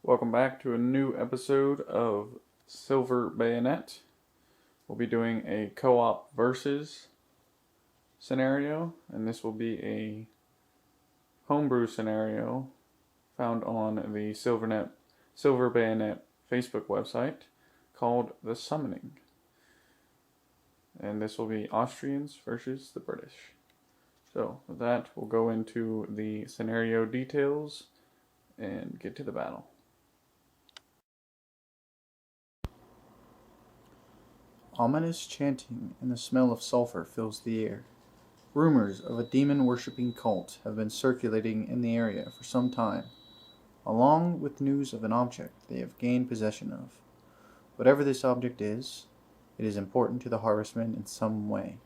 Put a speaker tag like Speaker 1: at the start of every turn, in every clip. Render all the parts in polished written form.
Speaker 1: Welcome back to a new episode of Silver Bayonet. We'll be doing a co-op versus scenario, and this will be a homebrew scenario found on the Silver Bayonet Facebook website called The Summoning. And this will be Austrians versus the British. So with that, we'll go into the scenario details and get to the battle.
Speaker 2: Ominous chanting and the smell of sulfur fills the air. Rumors of a demon-worshipping cult have been circulating in the area for some time, along with news of an object they have gained possession of. Whatever this object is, it is important to the harvestmen in some way.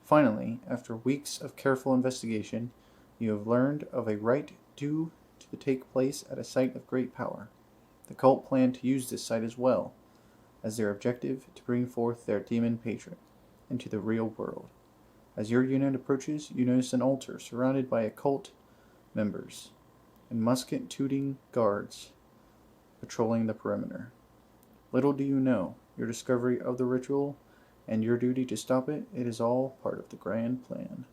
Speaker 2: Finally, after weeks of careful investigation, you have learned of a rite due to take place at a site of great power. The cult planned to use this site as well, as their objective to bring forth their demon patron into the real world. As your unit approaches, you notice an altar surrounded by occult members and musket-tooting guards patrolling the perimeter. Little do you know your discovery of the ritual and your duty to stop it. It is all part of the grand plan.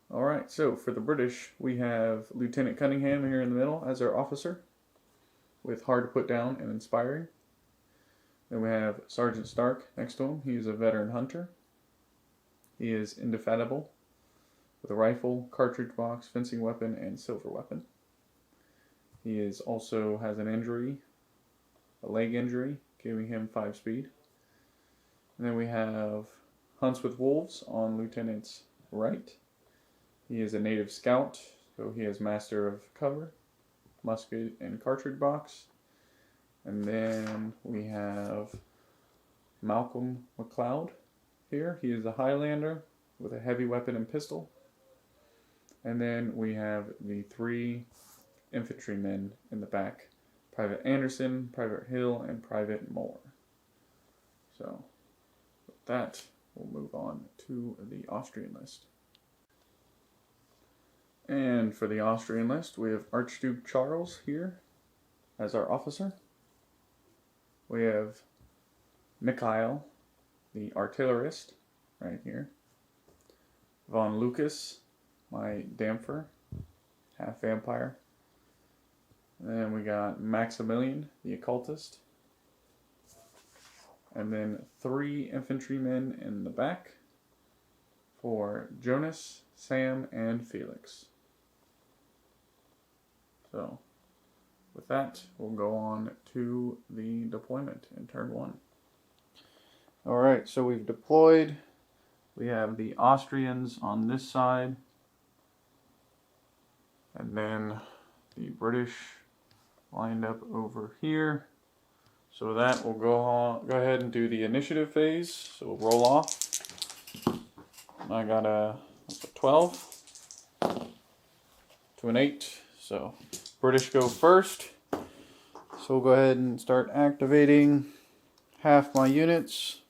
Speaker 1: Alright, so for the British, we have Lieutenant Cunningham here in the middle as our officer, with hard to put down and inspiring. Then we have Sergeant Stark next to him. He is a veteran hunter. He is indefatigable, with a rifle, cartridge box, fencing weapon, and silver weapon. He also has an injury, a leg injury, giving him 5 speed. And then we have Hunts with Wolves on Lieutenant's right. He is a native scout, so he is master of cover, musket, and cartridge box. And then we have Malcolm McLeod here. He is a Highlander with a heavy weapon and pistol. And then we have the 3 infantrymen in the back: Private Anderson, Private Hill, and Private Moore. So with that, we'll move on to the Austrian list. And for the Austrian list, we have Archduke Charles here as our officer. We have Mikhail, the artillerist, right here. Von Lucas, my Damfer, half vampire. And then we got Maximilian, the occultist. And then 3 infantrymen in the back for Jonas, Sam, and Felix. So with that, we'll go on to the deployment in turn 1. Alright, so we've deployed. We have the Austrians on this side, and then the British lined up over here. So with that, we'll go ahead and do the initiative phase. So we'll roll off. I got a 12 to an 8. So British go first. So we'll go ahead and start activating half my units.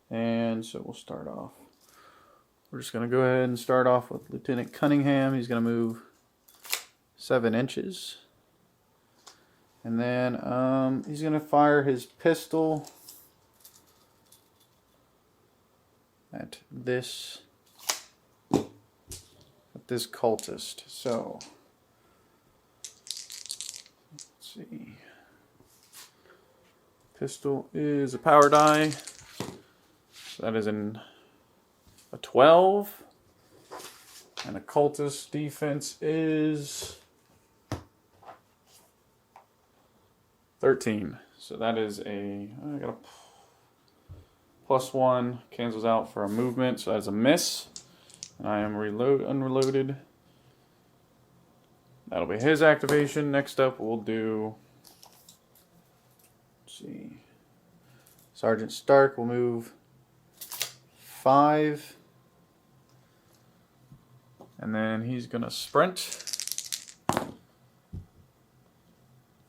Speaker 1: And so we'll start off. We're just going to go ahead and start off with Lieutenant Cunningham. He's going to move 7 inches. And then he's going to fire his pistol at this cultist. So let's see. Pistol is a power die. So that is a 12. And occultist defense is 13. So that is I got a +1, cancels out for a movement, so that's a miss. And I am unreloaded. That'll be his activation. Next up, we'll do, let's see, Sergeant Stark will move 5. And then he's gonna sprint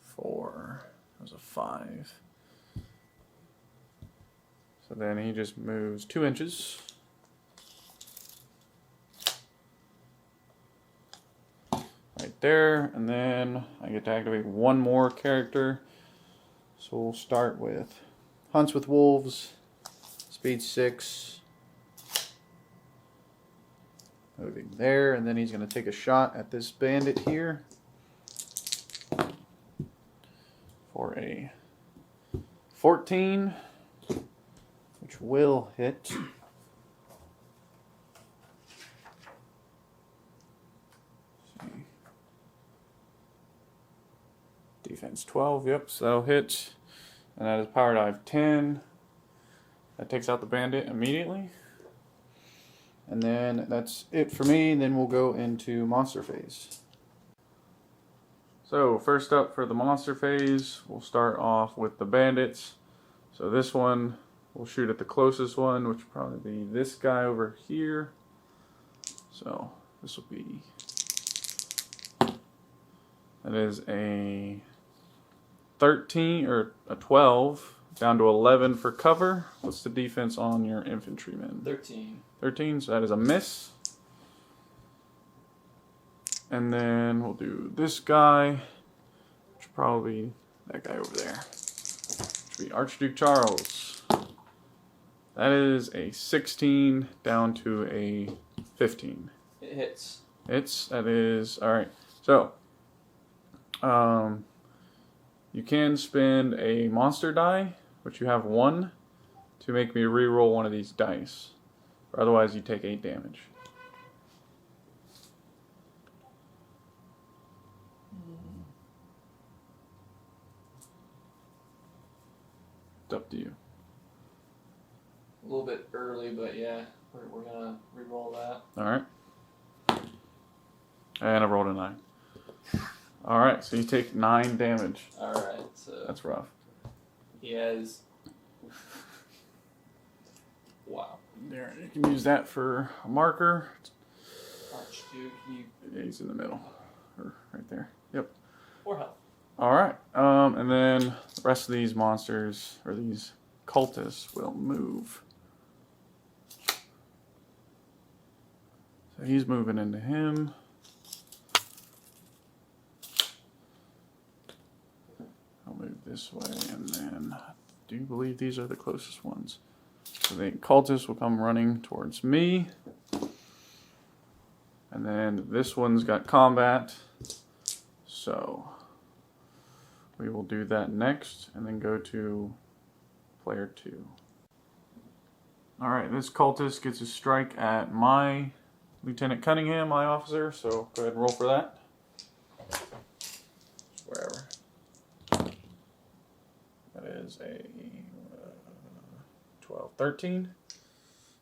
Speaker 1: 4. That was a 5. So then he just moves 2 inches. there, and then I get to activate one more character. So we'll start with
Speaker 2: Hunts with Wolves, speed 6. Moving there, and then he's going to take a shot at this bandit here for a 14, which will hit.
Speaker 1: defense 12, yep, so that'll hit. And that is power dive 10. That takes out the bandit immediately.
Speaker 2: And then that's it for me. Then we'll go into monster phase.
Speaker 1: So first up for the monster phase, we'll start off with the bandits. So this one, we'll shoot at the closest one, which will probably be this guy over here. So this will be, that is a 13 or a 12 down to 11 for cover. What's the defense on your infantrymen?
Speaker 3: 13.
Speaker 1: 13, so that is a miss. And then we'll do this guy, which will probably be that guy over there, which will be Archduke Charles. That is a 16 down to a 15.
Speaker 3: It hits.
Speaker 1: Hits, that is, alright. So, you can spend a monster die, which you have 1, to make me reroll one of these dice. Or otherwise you take 8 damage. It's up to you.
Speaker 3: A little bit early, but yeah, we're gonna re-roll that.
Speaker 1: Alright. And I rolled a 9. Alright, so you take 9 damage.
Speaker 3: Alright, so
Speaker 1: That's rough.
Speaker 3: he has... Wow.
Speaker 1: There, you can use that for a marker.
Speaker 3: Archduke,
Speaker 1: Yeah, he's in the middle. Or right there. Yep.
Speaker 3: 4 health.
Speaker 1: Alright, and then the rest of these monsters, or these cultists, will move. So he's moving into him. I'll move this way, and then I do believe these are the closest ones. So the cultists will come running towards me. And then this one's got combat. So we will do that next, and then go to player 2. Alright, this cultist gets a strike at my Lieutenant Cunningham, my officer, so go ahead and roll for that. Wherever. That is a 12, 13.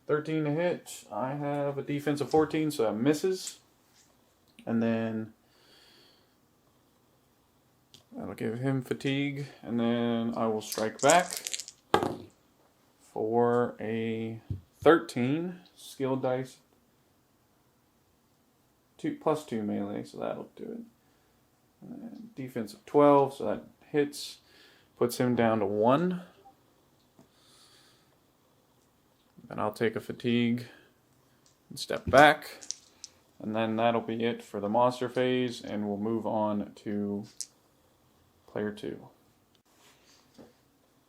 Speaker 1: 13 to hit. I have a defense of 14, so that misses. And then that'll give him fatigue, and then I will strike back for a 13. Skill dice, +2 melee, so that'll do it. And then defense of 12, so that hits, puts him down to 1. Then I'll take a fatigue and step back, and then that'll be it for the monster phase, and we'll move on to player 2.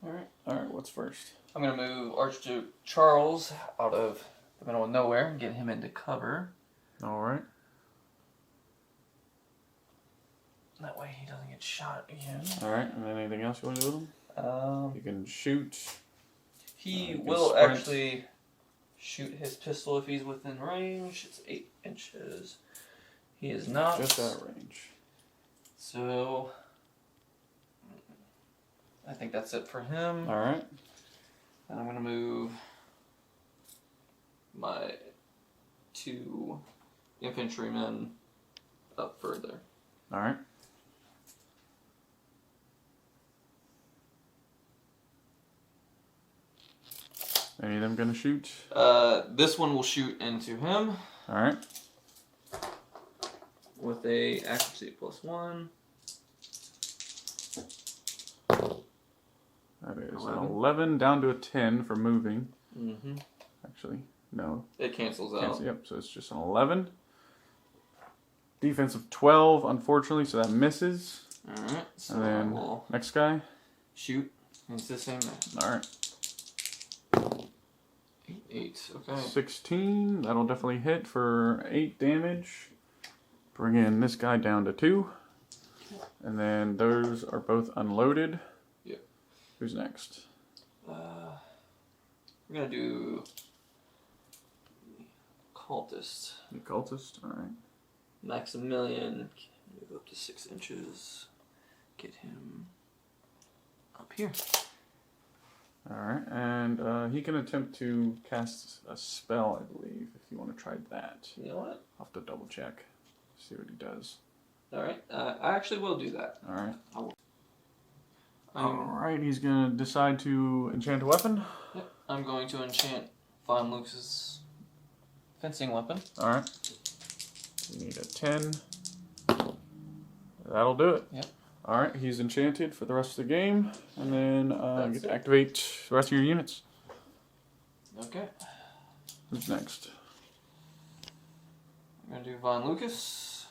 Speaker 1: Alright, what's first?
Speaker 3: I'm gonna move Archduke Charles out of the middle of nowhere and get him into cover.
Speaker 1: Alright.
Speaker 3: That way he doesn't get shot again.
Speaker 1: Alright, and then anything else you want to do with him? You can shoot.
Speaker 3: He
Speaker 1: you can
Speaker 3: will
Speaker 1: sprint.
Speaker 3: actually shoot his pistol if he's within range. It's 8 inches. He is not.
Speaker 1: Just out of range.
Speaker 3: So I think that's it for him.
Speaker 1: Alright.
Speaker 3: And I'm gonna move my 2 infantrymen up further.
Speaker 1: Alright. Any of them gonna shoot?
Speaker 3: This one will shoot into him
Speaker 1: Alright.
Speaker 3: with a accuracy +1.
Speaker 1: That is 11 down to a 10 for moving.
Speaker 3: Mm-hmm.
Speaker 1: Actually, no.
Speaker 3: It cancels out.
Speaker 1: Cancel, yep, so it's just an 11. Defense of 12, unfortunately, so that misses.
Speaker 3: Alright, so
Speaker 1: And then
Speaker 3: we'll
Speaker 1: next guy.
Speaker 3: shoot. It's the same man.
Speaker 1: Alright.
Speaker 3: 8, okay.
Speaker 1: 16, that'll definitely hit for 8 damage. Bring in this guy down to 2. And then those are both unloaded.
Speaker 3: Yep.
Speaker 1: Who's next?
Speaker 3: We're gonna do cultist.
Speaker 1: The cultist, alright.
Speaker 3: Maximilian, move up to 6 inches. Get him up here.
Speaker 1: Alright, and he can attempt to cast a spell, I believe, if you want to try that.
Speaker 3: You know what?
Speaker 1: I'll have to double check. See what he does.
Speaker 3: Alright, I actually will do that.
Speaker 1: Alright.
Speaker 3: I'm,
Speaker 1: Alright, he's gonna decide to enchant a weapon.
Speaker 3: yep, I'm going to enchant Von Luke's fencing weapon.
Speaker 1: Alright. You need a 10. That'll do it.
Speaker 3: Yep.
Speaker 1: Alright, he's enchanted for the rest of the game. And then you get to
Speaker 3: it.
Speaker 1: activate the rest of your units.
Speaker 3: Okay.
Speaker 1: Who's next?
Speaker 3: I'm going to do Von Lucas.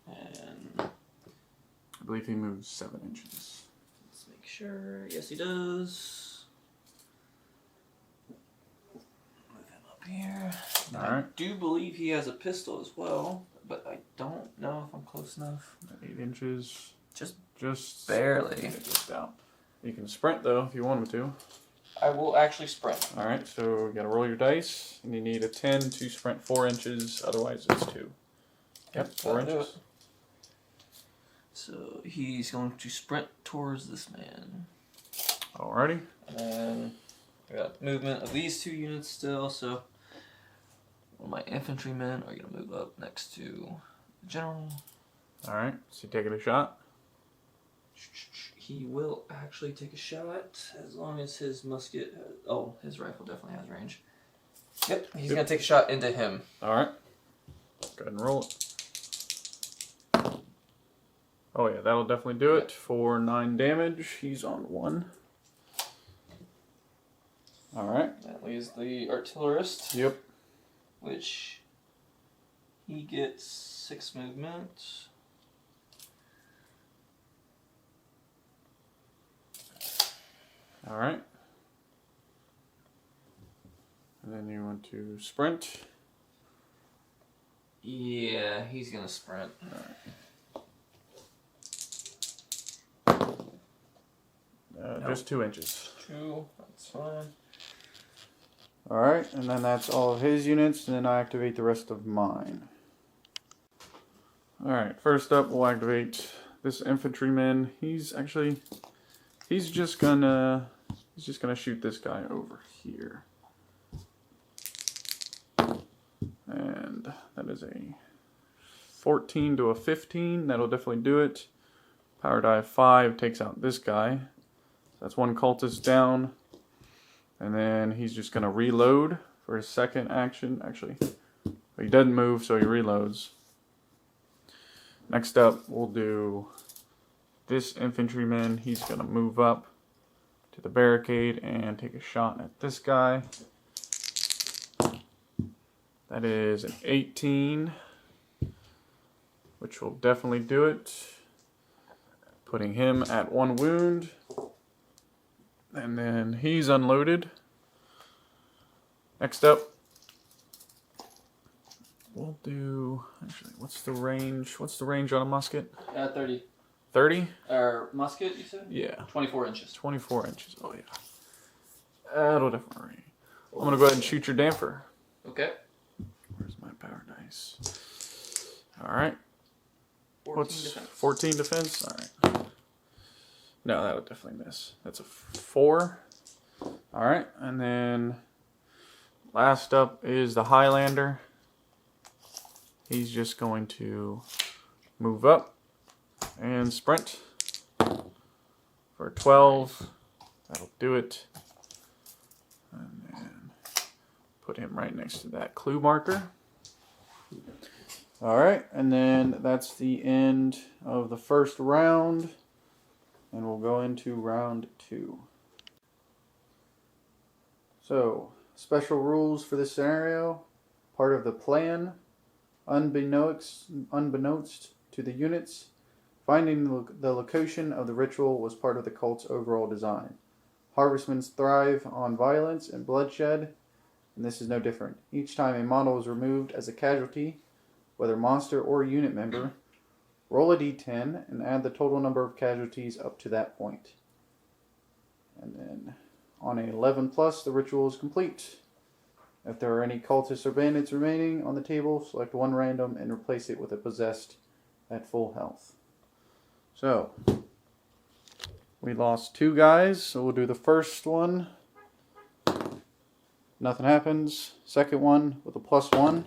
Speaker 3: And
Speaker 1: I believe he moves 7 inches.
Speaker 3: let's make sure. Yes, he does. Move him up here. I
Speaker 1: Alright.
Speaker 3: do believe he has a pistol as well, but I don't know if I'm close enough.
Speaker 1: 8 inches.
Speaker 3: Just
Speaker 1: Just
Speaker 3: barely.
Speaker 1: get this down. You can sprint though if you want me to.
Speaker 3: I will actually sprint.
Speaker 1: Alright, so you gotta roll your dice. And you need a 10 to sprint 4 inches, otherwise it's 2. Yep, 4
Speaker 3: That'll do
Speaker 1: inches.
Speaker 3: it. So he's going to sprint towards this man.
Speaker 1: Alrighty.
Speaker 3: And then I got movement of these 2 units still, so all my infantrymen are going to move up next to the general.
Speaker 1: Alright, so you taking a shot?
Speaker 3: He will actually take a shot as long as his musket. His rifle definitely has range. Yep, he's going to take a shot into him.
Speaker 1: Alright. Go ahead and roll it. Oh yeah, that'll definitely do it for 9 damage. He's on 1. Alright.
Speaker 3: That leaves the artillerist,
Speaker 1: Yep.
Speaker 3: which he gets 6 movement.
Speaker 1: Alright. And then you want to sprint.
Speaker 3: Yeah, he's going to sprint.
Speaker 1: Just 2 inches.
Speaker 3: 2, that's fine.
Speaker 2: Alright, and then that's all of his units, and then I activate the rest of mine.
Speaker 1: Alright, first up we'll activate this infantryman. He's just gonna shoot this guy over here. And that is a 14 to a 15. That'll definitely do it. Power die 5 takes out this guy. So that's 1 cultist down. And then he's just gonna reload for his second action. Actually, he doesn't move, so he reloads. Next up, we'll do this infantryman. He's gonna move up to the barricade and take a shot at this guy. That is an 18, which will definitely do it. Putting him at 1 wound. And then he's unloaded. Next up, we'll do, actually, what's the range? What's the range on a musket?
Speaker 3: 30.
Speaker 1: 30?
Speaker 3: Or musket, you said?
Speaker 1: Yeah.
Speaker 3: 24 inches.
Speaker 1: 24 inches. Oh, yeah. That'll definitely. I'm going to go ahead and shoot your damper.
Speaker 3: Okay.
Speaker 1: Where's my power dice? Alright.
Speaker 3: 14
Speaker 1: What's
Speaker 3: defense.
Speaker 1: 14 defense? Alright. No, that'll definitely miss. That's a 4. Alright. And then last up is the Highlander. He's just going to move up and sprint for 12. That'll do it. And then put him right next to that clue marker.
Speaker 2: Alright, and then that's the end of the first round. And we'll go into round 2. So, special rules for this scenario. Part of the plan Unbeknownst to the units, finding the location of the ritual was part of the cult's overall design. Harvestmen thrive on violence and bloodshed, and this is no different. Each time a model is removed as a casualty, whether monster or unit member, roll a d10 and add the total number of casualties up to that point. And then on an 11 plus, the ritual is complete. If there are any cultists or bandits remaining on the table, select one random and replace it with a possessed at full health. So, we lost 2 guys, so we'll do the first one. Nothing happens. Second one with a +1.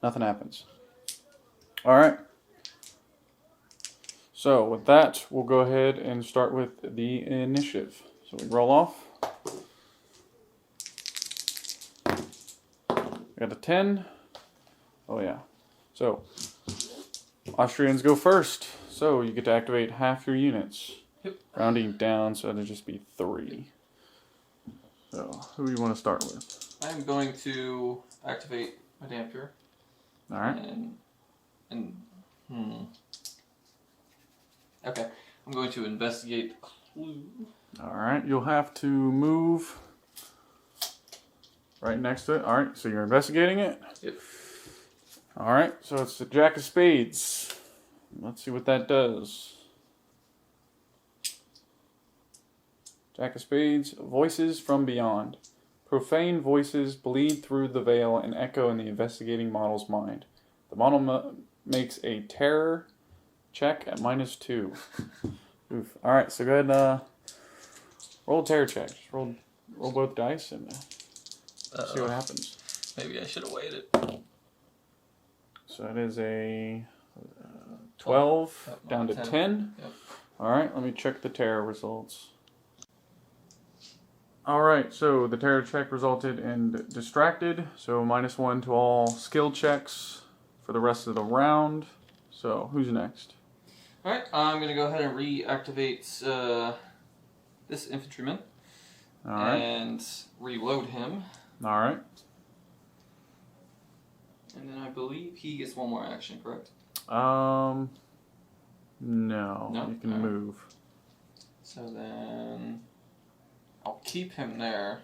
Speaker 2: Nothing happens. Alright. So, with that, we'll go ahead and start with the initiative. So, we roll off. We got a 10. Oh, yeah. So, Austrians go first. So, you get to activate half your units.
Speaker 3: Yep.
Speaker 2: Rounding down, so it'll just be 3. So, who do you want to start with?
Speaker 3: I'm going to activate my dampier.
Speaker 2: Alright.
Speaker 3: Okay. I'm going to investigate clue.
Speaker 2: Alright, you'll have to move right next to it. Alright, so you're investigating it?
Speaker 3: Yep.
Speaker 2: Alright, so it's the Jack of Spades. Let's see what that does. Jack of Spades, voices from beyond. Profane voices bleed through the veil and echo in the investigating model's mind. The model makes a terror check at -2. Oof. Alright, so go ahead and roll a terror check. Just roll both dice and see what happens.
Speaker 3: Maybe I should have waited.
Speaker 2: So it is a 12
Speaker 3: Yep,
Speaker 2: down to
Speaker 3: 10.
Speaker 2: 10.
Speaker 3: Yep.
Speaker 2: Alright, let me check the terror results. Alright, so the terror check resulted in distracted, so -1 to all skill checks for the rest of the round. So, who's next?
Speaker 3: Alright, I'm going to go ahead and reactivate this infantryman.
Speaker 2: Alright.
Speaker 3: And reload him.
Speaker 2: Alright.
Speaker 3: And then I believe he gets one more action, correct?
Speaker 2: No,
Speaker 3: No?
Speaker 2: you can
Speaker 3: Alright.
Speaker 2: move.
Speaker 3: So then I'll keep him there.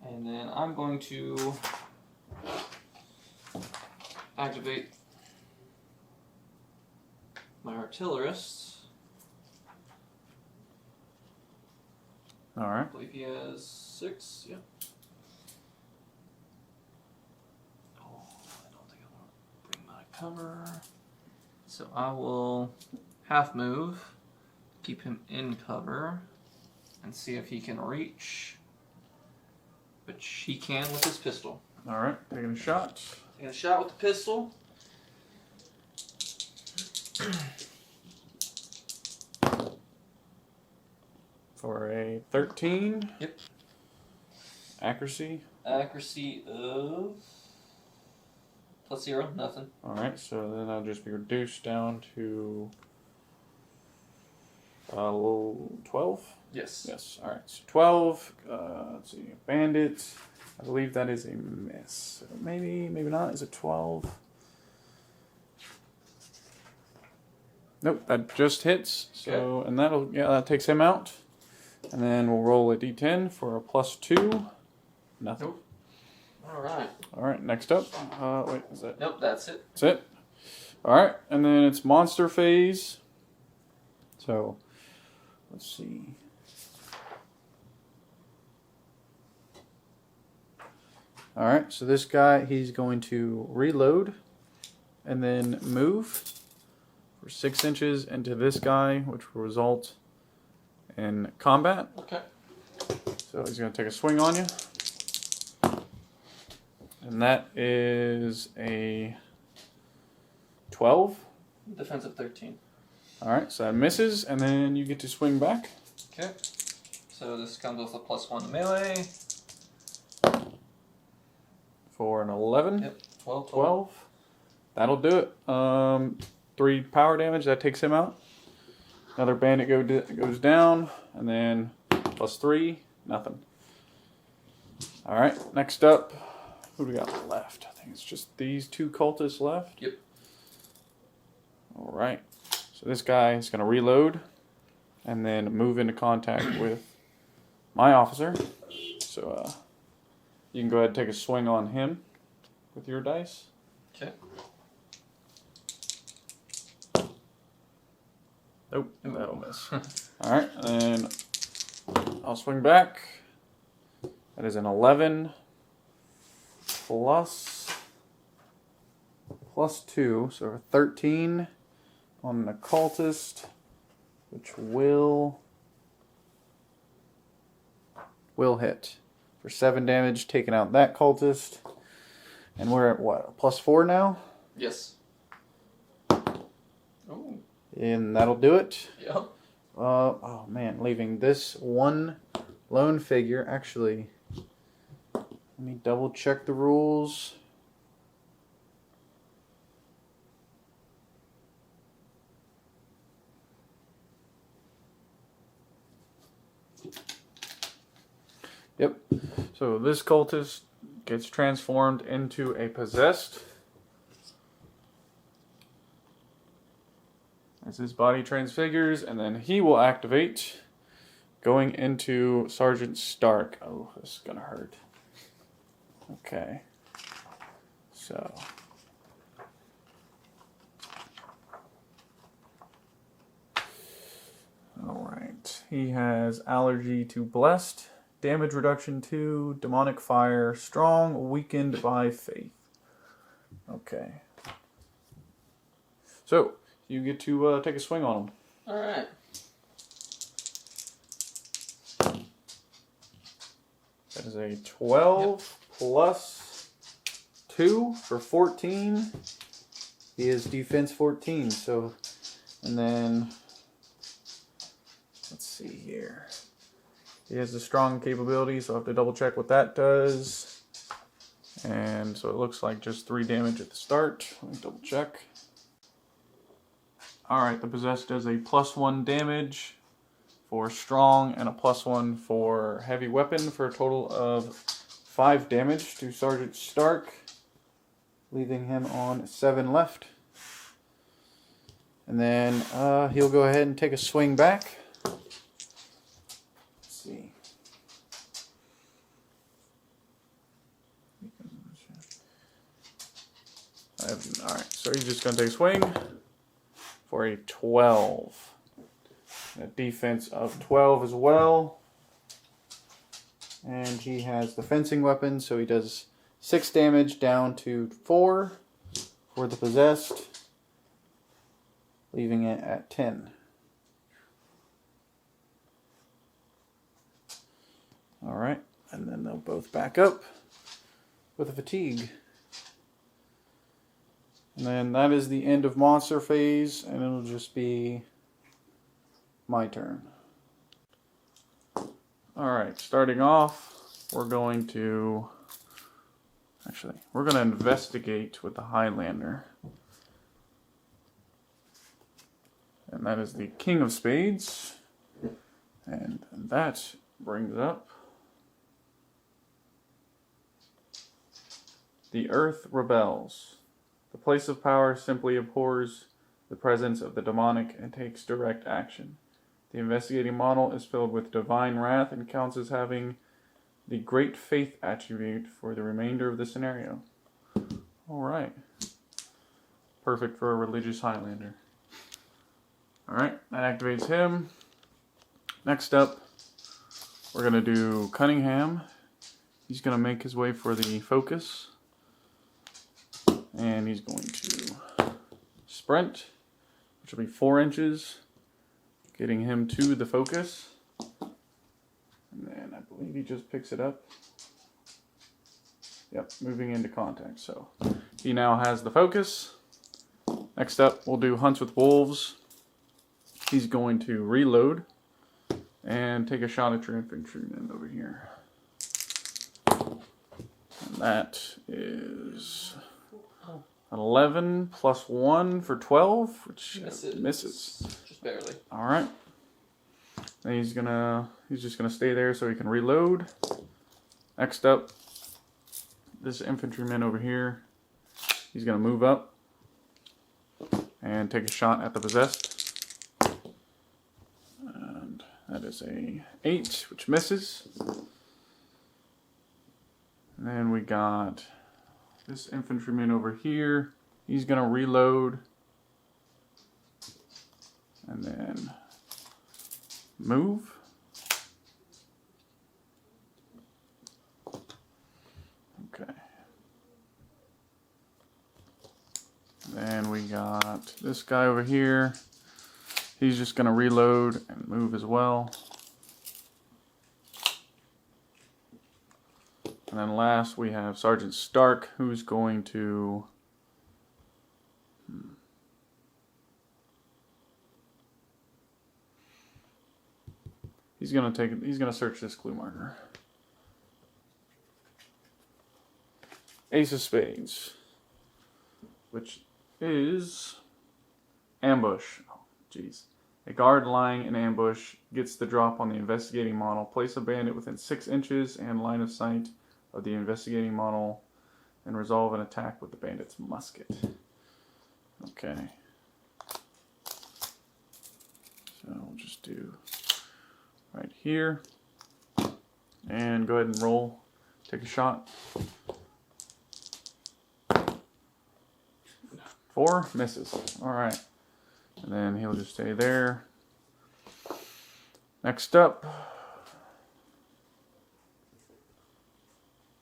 Speaker 3: And then I'm going to activate my artillerists.
Speaker 2: Alright.
Speaker 3: I believe he has 6, yeah. Oh, I don't think I want to bring my cover. So I will half move, keep him in cover, and see if he can reach. Which he can with his pistol.
Speaker 2: Alright, taking a shot.
Speaker 3: Taking a shot with the pistol.
Speaker 2: For a 13.
Speaker 3: Yep.
Speaker 2: Accuracy.
Speaker 3: Accuracy of +0, nothing.
Speaker 2: Alright, so then I'll just be reduced down to 12?
Speaker 3: Yes.
Speaker 2: Yes, alright. So 12. Let's see. Bandit. I believe that is a miss. So maybe not. Is it 12? Nope, that just hits. So,
Speaker 3: Okay.
Speaker 2: and that takes him out. And then we'll roll a d10 for a +2. Nothing.
Speaker 3: Nope. Alright.
Speaker 2: Alright, next up. Wait, is that?
Speaker 3: Nope, that's it.
Speaker 2: That's it. Alright, and then it's monster phase. So, let's see. Alright, so this guy, he's going to reload and then move for 6 inches into this guy, which will result in combat.
Speaker 3: Okay.
Speaker 2: So he's going to take a swing on you. And that is a 12.
Speaker 3: Defensive 13.
Speaker 2: Alright, so that misses, and then you get to swing back.
Speaker 3: Okay. So this comes with a +1 to melee.
Speaker 2: For an 11.
Speaker 3: Yep. 12.
Speaker 2: 12. That'll do it. 3 power damage, that takes him out. Another bandit goes down, and then +3, nothing. Alright, next up.
Speaker 1: Who do we got left? I think it's just these 2 cultists left.
Speaker 3: Yep.
Speaker 1: All right. So this guy is going to reload and then move into contact with my officer. So you can go ahead and take a swing on him with your dice.
Speaker 3: Okay.
Speaker 1: Nope, that'll miss. All right, and then I'll swing back. That is an 11 plus 2, so a 13 on the cultist, which will hit for 7 damage, taking out that cultist. And we're at what, +4 now?
Speaker 3: Yes. Oh.
Speaker 1: And that'll do it.
Speaker 3: Yep.
Speaker 1: Oh man, leaving this one lone figure. Actually, let me double check the rules. Yep. So this cultist gets transformed into a possessed. As his body transfigures, and then he will activate, going into Sergeant Stark. Oh, this is gonna hurt. Okay. So. Alright. He has allergy to blessed, damage reduction 2, demonic fire, strong, weakened by faith. Okay. So, you get to take a swing on him.
Speaker 3: Alright.
Speaker 1: That is a 12 plus 2 for 14. He is defense 14, so, and then, let's see here. He has a strong capability, so I have to double check what that does. And so it looks like just 3 damage at the start. Let me double check. Alright, the possessed does a +1 damage for strong and a +1 for heavy weapon for a total of 5 damage to Sergeant Stark, leaving him on 7 left. And then he'll go ahead and take a swing back. Let's see. Alright, so he's just going to take a swing for a 12. A defense of 12 as well. And he has the fencing weapon, so he does 6 damage down to 4 for the possessed, leaving it at 10. Alright, and then they'll both back up with a fatigue. And then that is the end of monster phase, and it'll just be my turn. Alright, starting off, we're going to investigate with the Highlander. And that is the King of Spades. And that brings up the Earth Rebels. The place of power simply abhors the presence of the demonic and takes direct action. The investigating model is filled with divine wrath and counts as having the great faith attribute for the remainder of the scenario. Alright. Perfect for a religious Highlander. Alright, that activates him. Next up, we're going to do Cunningham. He's going to make his way for the focus. And he's going to sprint, which will be 4 inches, getting him to the focus. And then I believe he just picks it up. Yep, moving into contact. So he now has the focus. Next up, we'll do Hunts with Wolves. He's going to reload and take a shot at your infantryman over here. And that is 11 plus 1 for 12, which misses.
Speaker 3: Just barely.
Speaker 1: Alright. And he's just gonna stay there so he can reload. Next up, this infantryman over here. He's going to move up and take a shot at the possessed. And that is a 8, which misses. And then we got this infantryman over here. He's going to reload. And then move. Okay. Then we got this guy over here. He's just going to reload and move as well. And then last we have Sergeant Stark, who's going to he's going to search this clue marker. Ace of Spades, which is ambush. Oh, jeez. A guard lying in ambush gets the drop on the investigating model. Place a bandit within 6 inches and line of sight of the investigating model and resolve an attack with the bandit's musket. Okay. So we'll just do right here. And go ahead and roll. Take a shot. 4 misses. Alright. And then he'll just stay there. Next up,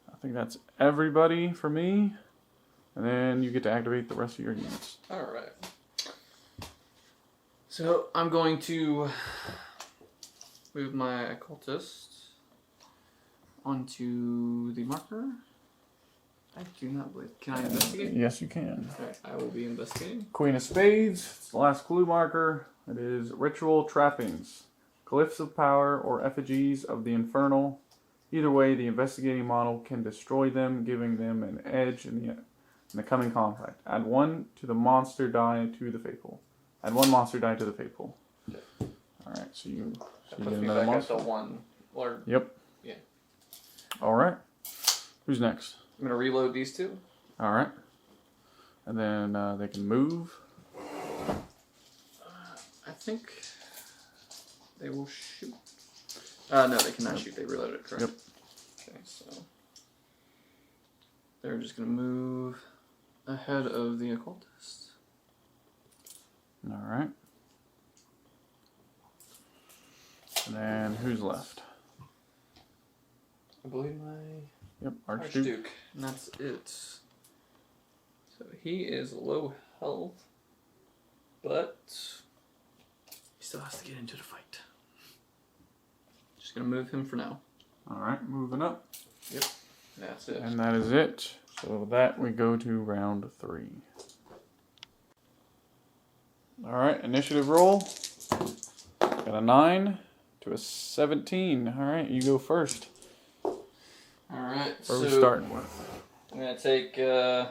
Speaker 1: I think that's everybody for me. And then you get to activate the rest of your units.
Speaker 3: Alright. So I'm going to move my occultist onto the marker. I do not believe. Can I investigate?
Speaker 1: Yes, you can.
Speaker 3: Alright, I will be investigating.
Speaker 1: Queen of Spades. It's the last clue marker. It is ritual trappings. Glyphs of power or effigies of the infernal. Either way, the investigating model can destroy them, giving them an edge in the coming conflict. Add 1 to the monster die to the faithful. Add 1 monster die to the faithful.
Speaker 3: Yeah.
Speaker 1: Alright, so you
Speaker 3: That puts
Speaker 1: get
Speaker 3: me
Speaker 1: another
Speaker 3: back
Speaker 1: monster.
Speaker 3: at the 1. Or,
Speaker 1: Yep.
Speaker 3: Yeah.
Speaker 1: Alright. Who's next?
Speaker 3: I'm going to reload these 2.
Speaker 1: Alright. And then they can move.
Speaker 3: I think they will shoot. No, they cannot shoot. They reloaded, correct?
Speaker 1: Yep.
Speaker 3: Okay, so they're just going to move ahead of the occultist.
Speaker 1: Alright. And then who's left?
Speaker 3: I believe my
Speaker 1: Yep, Archduke.
Speaker 3: and that's it. So he is low health, but he still has to get into the fight. Just gonna move him for now.
Speaker 1: Alright, moving up.
Speaker 3: Yep, that's it.
Speaker 1: And that is it. So with that, we go to round 3. Alright, initiative roll. Got a 9 to a 17. Alright, you go first.
Speaker 3: Alright,
Speaker 1: Where are
Speaker 3: so
Speaker 1: we starting with?
Speaker 3: I'm gonna take I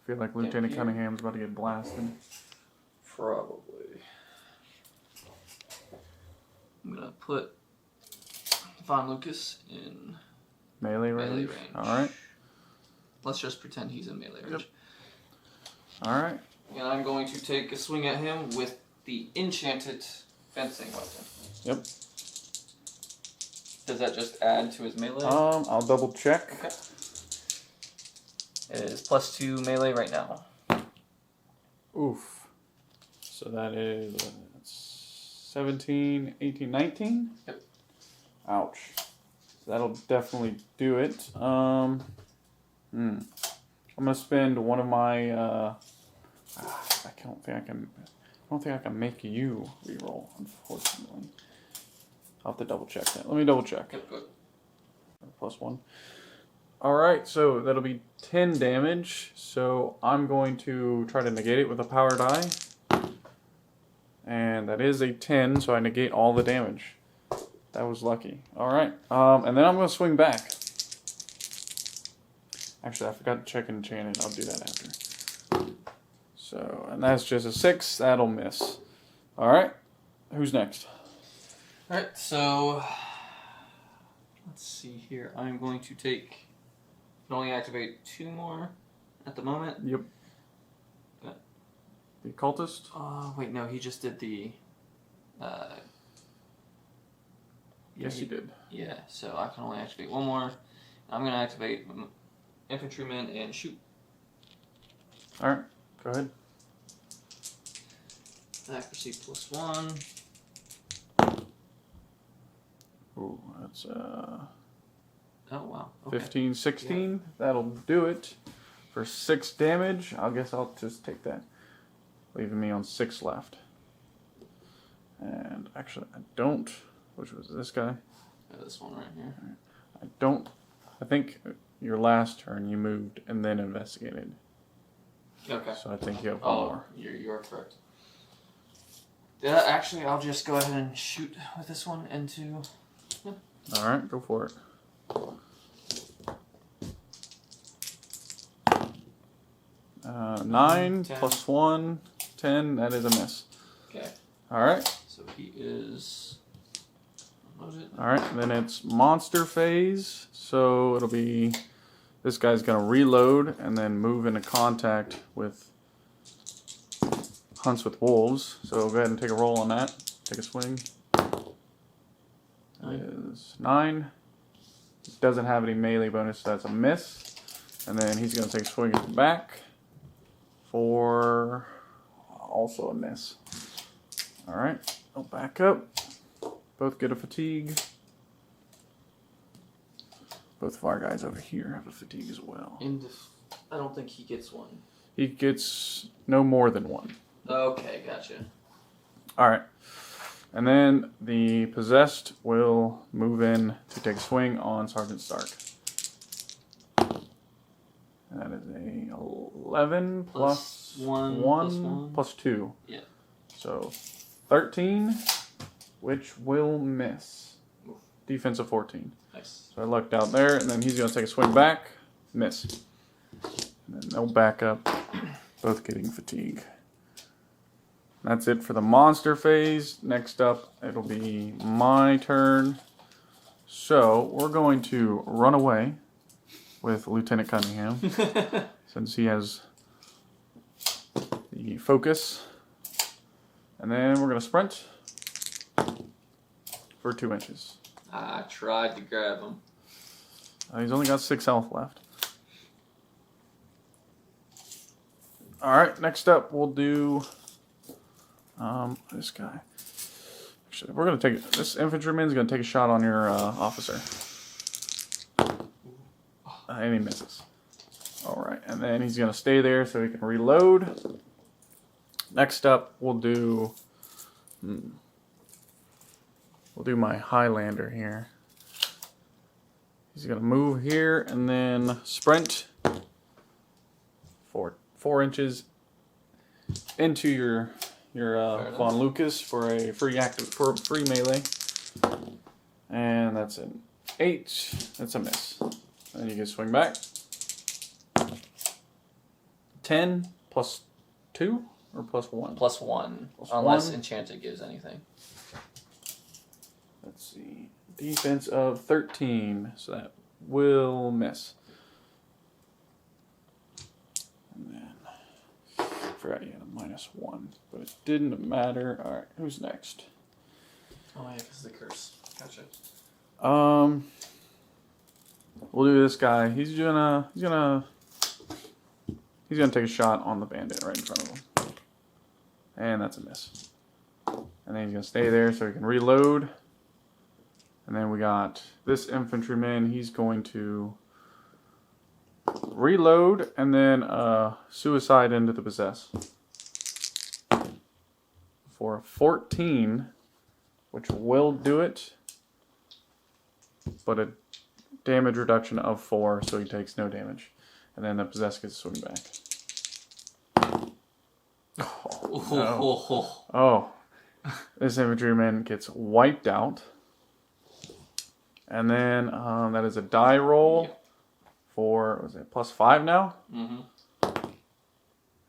Speaker 1: feel like Lieutenant
Speaker 3: here.
Speaker 1: Cunningham's about to get blasted.
Speaker 3: probably. I'm gonna put Von Lucas in
Speaker 1: Melee range.
Speaker 3: melee range.
Speaker 1: Alright.
Speaker 3: Let's just pretend he's in melee range.
Speaker 1: Yep. Alright.
Speaker 3: And I'm going to take a swing at him with the enchanted fencing weapon.
Speaker 1: Yep.
Speaker 3: Does that just add to his melee?
Speaker 1: I'll double check.
Speaker 3: Okay. It is +2 melee right now.
Speaker 1: Oof. So that is 17, 18, 19?
Speaker 3: Yep.
Speaker 1: Ouch. So that'll definitely do it. I'm gonna spend one of my I don't think I can make you reroll, unfortunately. I'll have to double check that. Let me double check.
Speaker 3: Yep, good.
Speaker 1: +1. Alright, so that'll be 10 damage. So I'm going to try to negate it with a power die. And that is a 10, so I negate all the damage. That was lucky. Alright, and then I'm going to swing back. Actually, I forgot to check enchanted. I'll do that after. So, and that's just a 6. That'll miss. Alright, who's next?
Speaker 3: Alright, so let's see here. I'm going to take. Can only activate 2 more at the moment.
Speaker 1: Yep. The occultist?
Speaker 3: Wait, no, he just did the.
Speaker 1: Yes, he did.
Speaker 3: Yeah, so I can only activate 1 more. I'm going to activate infantryman and shoot.
Speaker 1: Alright, go ahead.
Speaker 3: Accuracy +1.
Speaker 1: Ooh, that's
Speaker 3: Oh, wow. Okay.
Speaker 1: 15, 16. Yeah. That'll do it. For 6 damage, I guess I'll just take that. Leaving me on 6 left. And actually, I don't. Which was this guy?
Speaker 3: Yeah, this one right here.
Speaker 1: I don't. I think your last turn you moved and then investigated.
Speaker 3: Okay.
Speaker 1: So I think you have 1 more.
Speaker 3: You're correct. Yeah, actually, I'll just go ahead and shoot with this one into. Yeah.
Speaker 1: Alright, go for it. Uh, 9
Speaker 3: 10.
Speaker 1: plus 1, 10. That is a miss.
Speaker 3: Okay.
Speaker 1: Alright.
Speaker 3: So he is. Loaded.
Speaker 1: Alright, then it's monster phase. So it'll be. This guy's going to reload and then move into contact with Hunts with Wolves. So go ahead and take a roll on that. Take a swing. That is 9. It doesn't have any melee bonus, so that's a miss. And then he's going to take a swing at the back for also a miss. Alright, I'll back up. Both get a fatigue. Both of our guys over here have a fatigue as well.
Speaker 3: I don't think he gets 1.
Speaker 1: He gets no more than 1.
Speaker 3: Okay, gotcha.
Speaker 1: Alright. And then the possessed will move in to take a swing on Sergeant Stark. And that is a 11 plus 1 plus 2.
Speaker 3: Yeah.
Speaker 1: So 13, which will miss.
Speaker 3: Oof.
Speaker 1: Defense of 14.
Speaker 3: Nice.
Speaker 1: So I lucked out there, and then he's going to take a swing back. Miss. And then they'll back up, both getting fatigue. That's it for the monster phase. Next up, it'll be my turn. So we're going to run away with Lieutenant Cunningham, since he has the focus. And then we're going to sprint for 2 inches.
Speaker 3: I tried to grab him.
Speaker 1: He's only got 6 health left. Alright, next up we'll do this guy. Actually, we're going to take this infantryman's going to take a shot on your officer. And he misses. Alright, and then he's going to stay there so he can reload. Next up we'll do my Highlander here. He's going to move here and then sprint for 4 inches into your Von Lucas for a free melee. And that's an 8. That's a miss. And you can swing back. 10 plus 2 or plus 1?
Speaker 3: Plus 1.
Speaker 1: Plus
Speaker 3: unless
Speaker 1: 1.
Speaker 3: Enchanted gives anything.
Speaker 1: Let's see. Defense of 13. So that will miss. And then I forgot you had a -1, but it didn't matter. Alright, who's next?
Speaker 3: Oh yeah, because the curse. Gotcha.
Speaker 1: We'll do this guy. He's gonna take a shot on the bandit right in front of him. And that's a miss. And then he's gonna stay there so he can reload. And then we got this infantryman. He's going to reload and then suicide into the possess. For 14, which will do it. But a damage reduction of 4, so he takes no damage. And then the possessed gets to swing back. Oh, no. Oh. This infantryman gets wiped out. And then that is a die roll for, was it +5 now?
Speaker 3: Mm-hmm.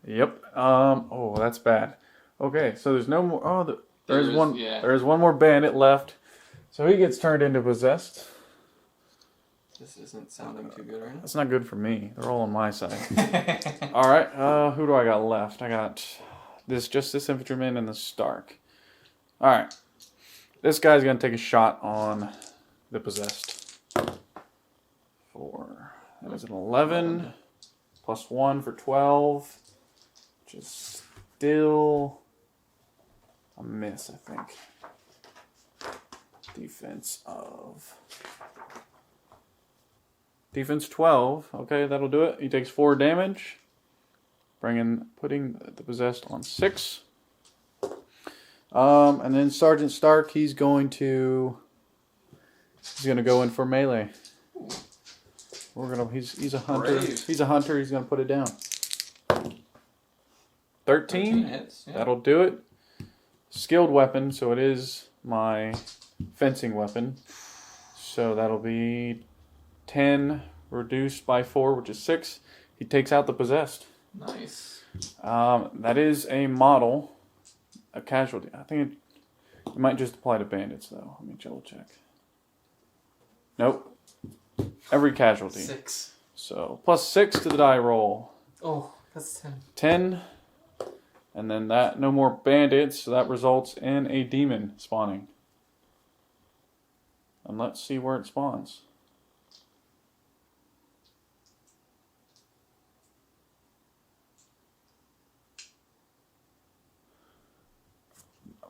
Speaker 1: Yep. Oh, that's bad. Okay, so there's no more. Oh, there's one.
Speaker 3: Yeah.
Speaker 1: There's one more bandit left. So he gets turned into possessed.
Speaker 3: This isn't sounding too good right now.
Speaker 1: That's not good for me. They're all on my side. All right. Who do I got left? I got just this infantryman and the Stark. All right. This guy's gonna take a shot on the possessed. That is an 11 plus 1 for 12, which is still a miss, I think. Defense 12. Okay, that'll do it. He takes 4 damage. Putting the possessed on 6. And then Sergeant Stark, he's gonna go in for melee. He's a hunter.
Speaker 3: Brave.
Speaker 1: He's a hunter. He's gonna put it down. 13
Speaker 3: hits. Yeah.
Speaker 1: That'll do it. Skilled weapon, so it is my fencing weapon. So that'll be 10 reduced by 4, which is 6. He takes out the possessed.
Speaker 3: Nice.
Speaker 1: That is a model, a casualty. I think it might just apply to bandits, though. Let me double check. Nope. Every casualty.
Speaker 3: 6.
Speaker 1: So plus 6 to the die roll.
Speaker 3: Oh, that's 10.
Speaker 1: 10. And then that, no more bandits, so that results in a demon spawning. And let's see where it spawns.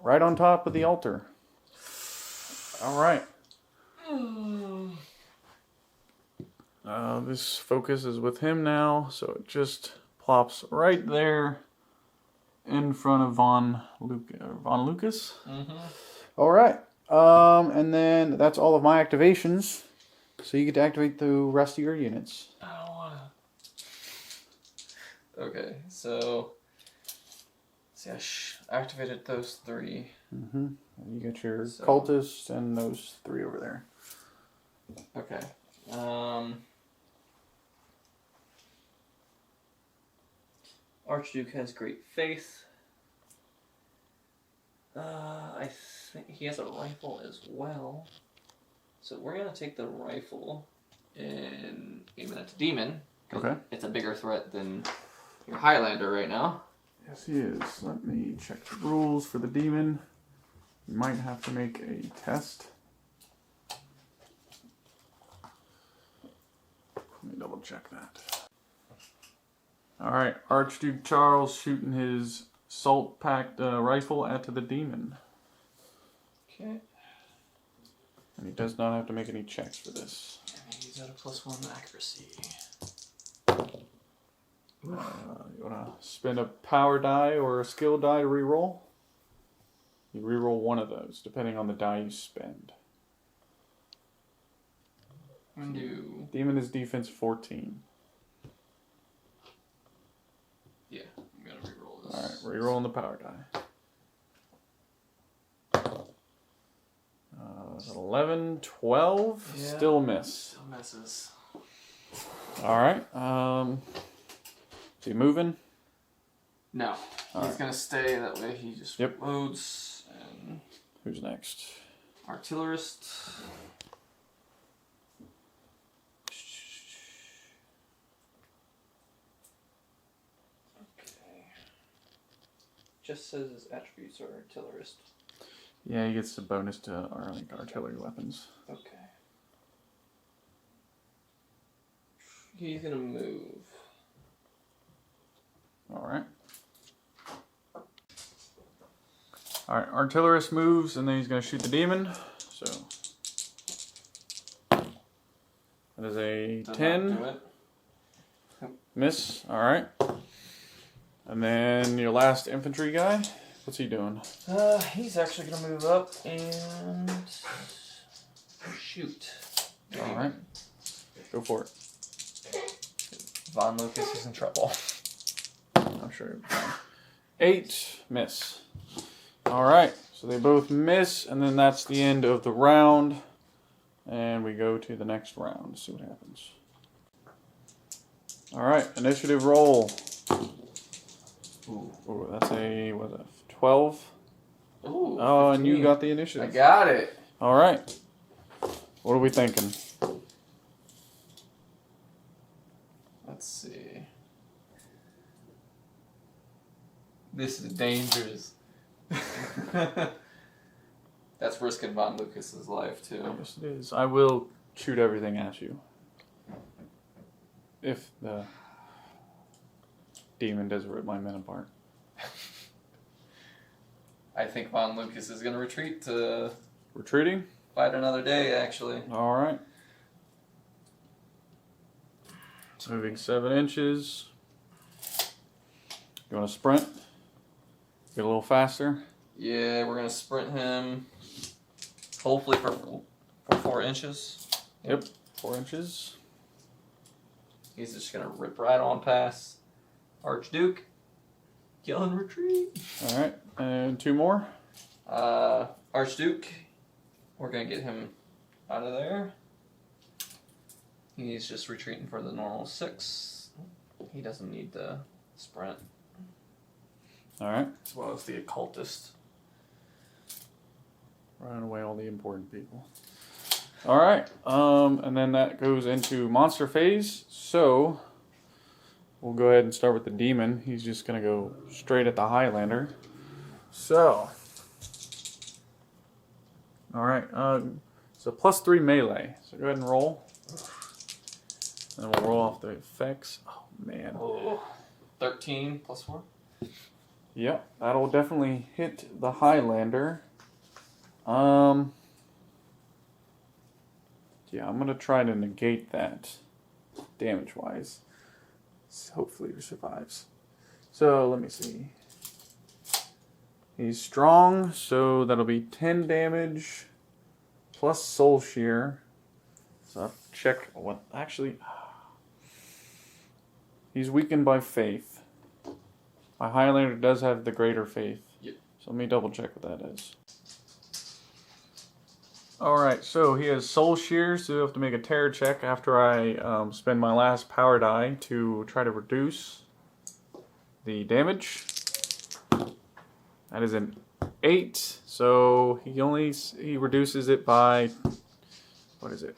Speaker 1: Right on top of the altar. All right. This focus is with him now, so it just plops right there in front of Von Lucas.
Speaker 3: Mm-hmm.
Speaker 1: All right. And then that's all of my activations. So you get to activate the rest of your units.
Speaker 3: I don't wanna. Okay, so see, I activated those 3.
Speaker 1: Mm-hmm. You got your cultists and those 3 over there.
Speaker 3: Okay. Archduke has great faith. I think he has a rifle as well. So we're gonna take the rifle and aim it at the demon.
Speaker 1: Okay.
Speaker 3: It's a bigger threat than your Highlander right now.
Speaker 1: Yes, he is. Let me check the rules for the demon. You might have to make a test. Let me double check that. Alright, Archduke Charles shooting his salt-packed rifle at the demon.
Speaker 3: Okay.
Speaker 1: And he does not have to make any checks for this.
Speaker 3: And he's got a +1 accuracy.
Speaker 1: You want to spend a power die or a skill die to reroll? You reroll one of those, depending on the die you spend.
Speaker 3: Do.
Speaker 1: Demon is defense 14.
Speaker 3: Yeah, I'm gonna reroll this.
Speaker 1: Alright, rerolling the power die. 11, 12,
Speaker 3: Yeah.
Speaker 1: still miss.
Speaker 3: Still misses.
Speaker 1: Alright, is he moving?
Speaker 3: No.
Speaker 1: All
Speaker 3: He's
Speaker 1: right.
Speaker 3: gonna stay, that way he just loads and
Speaker 1: Who's next?
Speaker 3: artillerist. Okay. Just says his attributes are artillerist.
Speaker 1: Yeah, he gets a bonus to artillery weapons.
Speaker 3: Okay. He's gonna move.
Speaker 1: Alright. Alright, artillerist moves and then he's going to shoot the demon. So that is a
Speaker 3: Does
Speaker 1: 10.
Speaker 3: not do it.
Speaker 1: Miss. Alright. And then your last infantry guy. What's he doing?
Speaker 3: He's actually gonna move up and shoot.
Speaker 1: Alright. Go for it.
Speaker 3: Von Lucas is in trouble.
Speaker 1: I'm sure. 8. Miss. Alright. So they both miss, and then that's the end of the round. And we go to the next round to see what happens. Alright, initiative roll. Ooh, that's a, what is that, 12?
Speaker 3: Ooh,
Speaker 1: Oh, and you
Speaker 3: 15.
Speaker 1: got the
Speaker 3: I
Speaker 1: initiative.
Speaker 3: got it.
Speaker 1: Alright. What are we thinking?
Speaker 3: This is dangerous. That's risking Von Lucas's life, too.
Speaker 1: Yes, it is. I will shoot everything at you. If the demon does rip my men apart.
Speaker 3: I think Von Lucas is going to retreat to
Speaker 1: Retreating?
Speaker 3: fight another day, actually.
Speaker 1: Alright. Moving 7 inches. You want to sprint? Get a little faster?
Speaker 3: Yeah, we're going to sprint him, hopefully for 4 inches.
Speaker 1: Yep, 4 inches.
Speaker 3: He's just going to rip right on past Archduke. Kill and retreat.
Speaker 1: Alright, and 2 more.
Speaker 3: Archduke, we're going to get him out of there. He's just retreating for the normal 6. He doesn't need the sprint.
Speaker 1: Alright.
Speaker 3: As well as the occultist.
Speaker 1: Running away all the important people. Alright, and then that goes into monster phase. So, we'll go ahead and start with the demon. He's just going to go straight at the Highlander. So, alright, so +3 melee. So go ahead and roll. And we'll roll off the effects. Oh, man.
Speaker 3: Oh, 13 plus 4.
Speaker 1: Yep, that'll definitely hit the Highlander. Yeah, I'm gonna try to negate that damage-wise. Hopefully he survives. So, let me see. He's strong, so that'll be 10 damage plus soul shear. So I'll check what actually. He's weakened by faith. My Highlander does have the greater faith.
Speaker 3: Yep.
Speaker 1: So let me double check what that is. Alright, so he has soul shear, so you have to make a terror check after I spend my last power die to try to reduce the damage. That is an 8, so he reduces it by, what is it?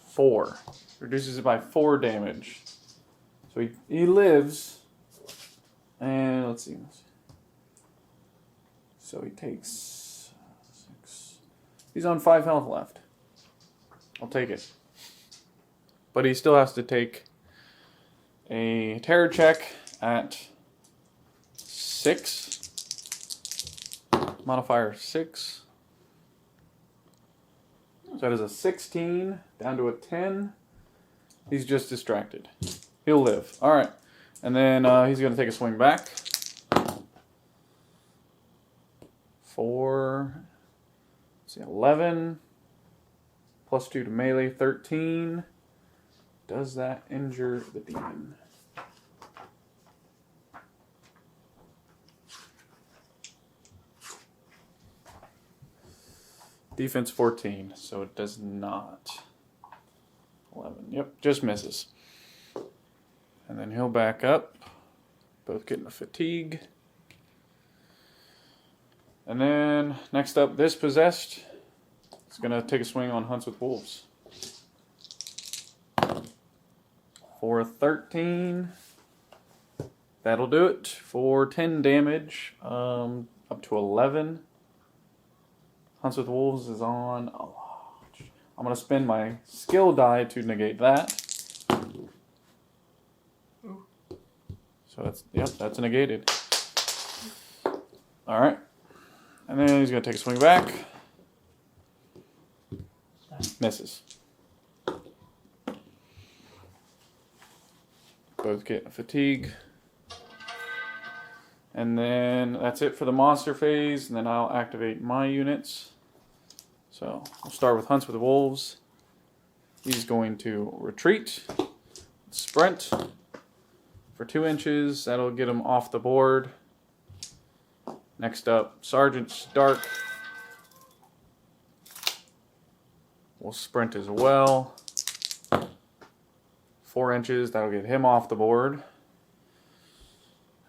Speaker 1: 4. Reduces it by 4 damage. So he lives, and let's see. So he takes 6. He's on 5 health left. I'll take it. But he still has to take a terror check at 6. Modifier 6. So that is a 16 down to a 10. He's just distracted. He'll live. Alright. And then he's going to take a swing back. 4. Let's see, 11. Plus 2 to melee, 13. Does that injure the demon? Defense 14, so it does not. 11, yep, just misses. And then he'll back up. Both getting a fatigue. And then, next up, this possessed is going to take a swing on Hunts with Wolves. For 13. That'll do it. For 10 damage, up to 11. Hunts with Wolves is on. Oh, I'm going to spend my skill die to negate that. So that's negated. Alright. And then he's going to take a swing back. Misses. Both get a fatigue. And then that's it for the monster phase. And then I'll activate my units. So we'll start with Hunts with the Wolves. He's going to retreat. Sprint for 2 inches. That'll get him off the board. Next up, Sergeant Stark will sprint as well. 4 inches. That'll get him off the board.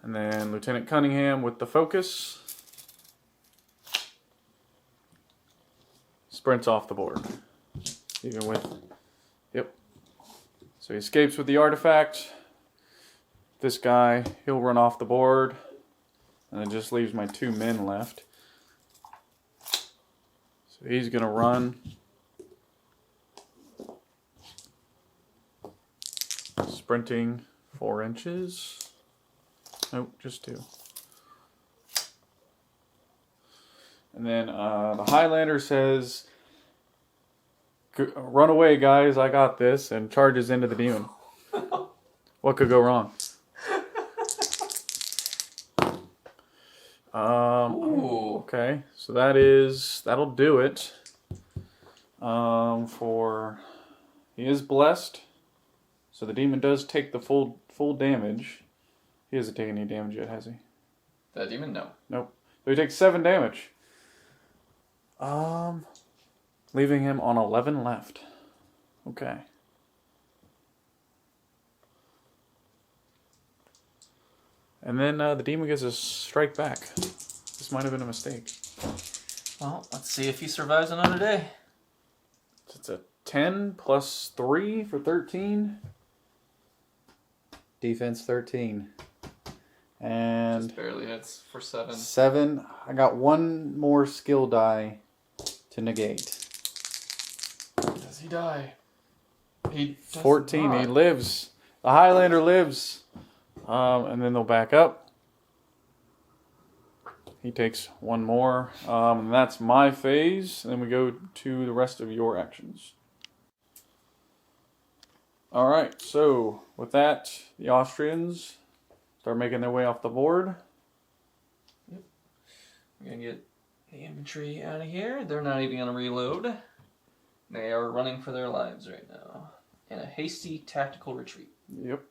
Speaker 1: And then Lieutenant Cunningham with the focus. Sprints off the board. Even with, yep. So he escapes with the artifact. this guy, he'll run off the board. And it just leaves my 2 men left. So he's going to run. Sprinting 4 inches. Nope, just 2. And then the Highlander says, "Run away, guys, I got this," and charges into the demon. What could go wrong? Okay, so that'll do it. He is blessed, so the demon does take the full damage. He hasn't taken any damage yet, has he?
Speaker 3: That demon, no.
Speaker 1: Nope. So he takes 7 damage. Leaving him on 11 left. Okay. And then the demon gets a strike back. This might have been a mistake.
Speaker 3: Well, let's see if he survives another day.
Speaker 1: It's a 10 plus 3 for 13.
Speaker 2: Defense 13. And
Speaker 3: Just barely hits for 7.
Speaker 2: 7. I got 1 more skill die to negate.
Speaker 3: Does he die? He does
Speaker 1: 14.
Speaker 3: not.
Speaker 1: He lives. The Highlander lives. And then they'll back up. He takes 1 more. And that's my phase. And then we go to the rest of your actions. Alright, so with that, the Austrians start making their way off the board.
Speaker 3: Yep. We're going to get the infantry out of here. They're not even going to reload. They are running for their lives right now. In a hasty tactical retreat.
Speaker 1: Yep.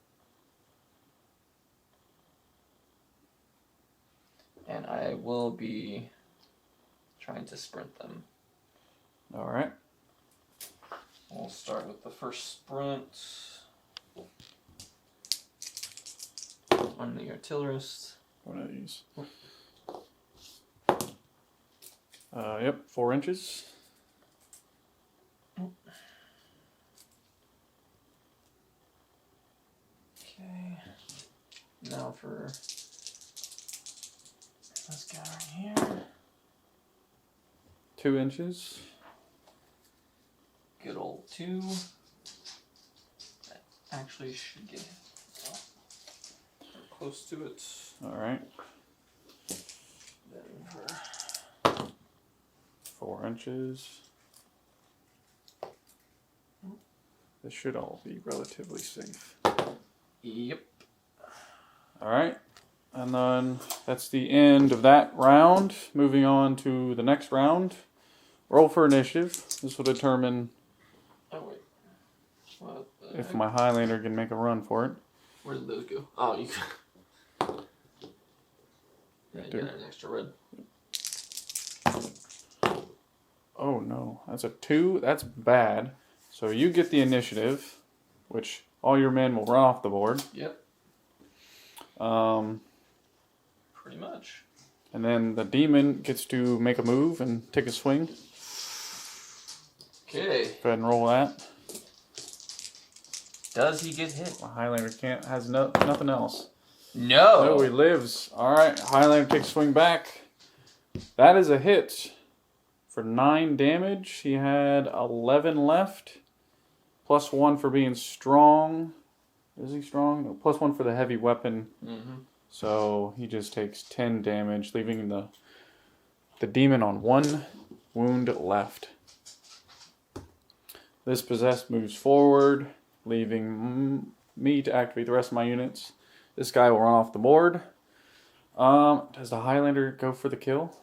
Speaker 3: And I will be trying to sprint them.
Speaker 1: Alright.
Speaker 3: We'll start with the first sprint on the artillerist.
Speaker 1: One of these. Yep, 4 inches.
Speaker 3: Okay. Now for this guy right here.
Speaker 1: 2 inches.
Speaker 3: Good old 2. That actually should get close to it.
Speaker 1: Alright.
Speaker 3: Then for
Speaker 1: 4 inches. This should all be relatively safe.
Speaker 3: yep.
Speaker 1: Alright. And then that's the end of that round. Moving on to the next round. Roll for initiative. This will determine
Speaker 3: Oh wait. What the
Speaker 1: if
Speaker 3: heck?
Speaker 1: my Highlander can make a run for it.
Speaker 3: Where did those go? Oh, you. Yeah, you
Speaker 1: Dude.
Speaker 3: got an extra red.
Speaker 1: Oh no, that's a 2. That's bad. So you get the initiative, which all your men will run off the board.
Speaker 3: Yep. Pretty much.
Speaker 1: And then the demon gets to make a move and take a swing.
Speaker 3: Okay.
Speaker 1: Go ahead and roll that.
Speaker 3: Does he get hit?
Speaker 1: My Highlander has nothing else.
Speaker 3: No.
Speaker 1: Oh, he lives. Alright, Highlander takes a swing back. That is a hit for 9 damage. He had 11 left. Plus 1 for being strong. Is he strong? No, plus 1 for the heavy weapon.
Speaker 3: Mm-hmm.
Speaker 1: So he just takes 10 damage, leaving the demon on 1 wound left. This possessed moves forward, leaving me to activate the rest of my units. This guy will run off the board. Does the Highlander go for the kill?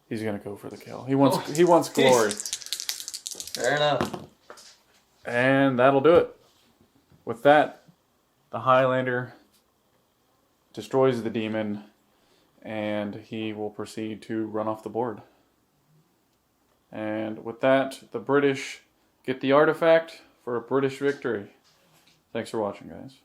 Speaker 1: He's gonna go for the kill. He wants glory.
Speaker 3: Fair enough.
Speaker 1: And that'll do it. With that, the Highlander destroys the demon, and he will proceed to run off the board. And with that, the British get the artifact for a British victory. Thanks for watching, guys.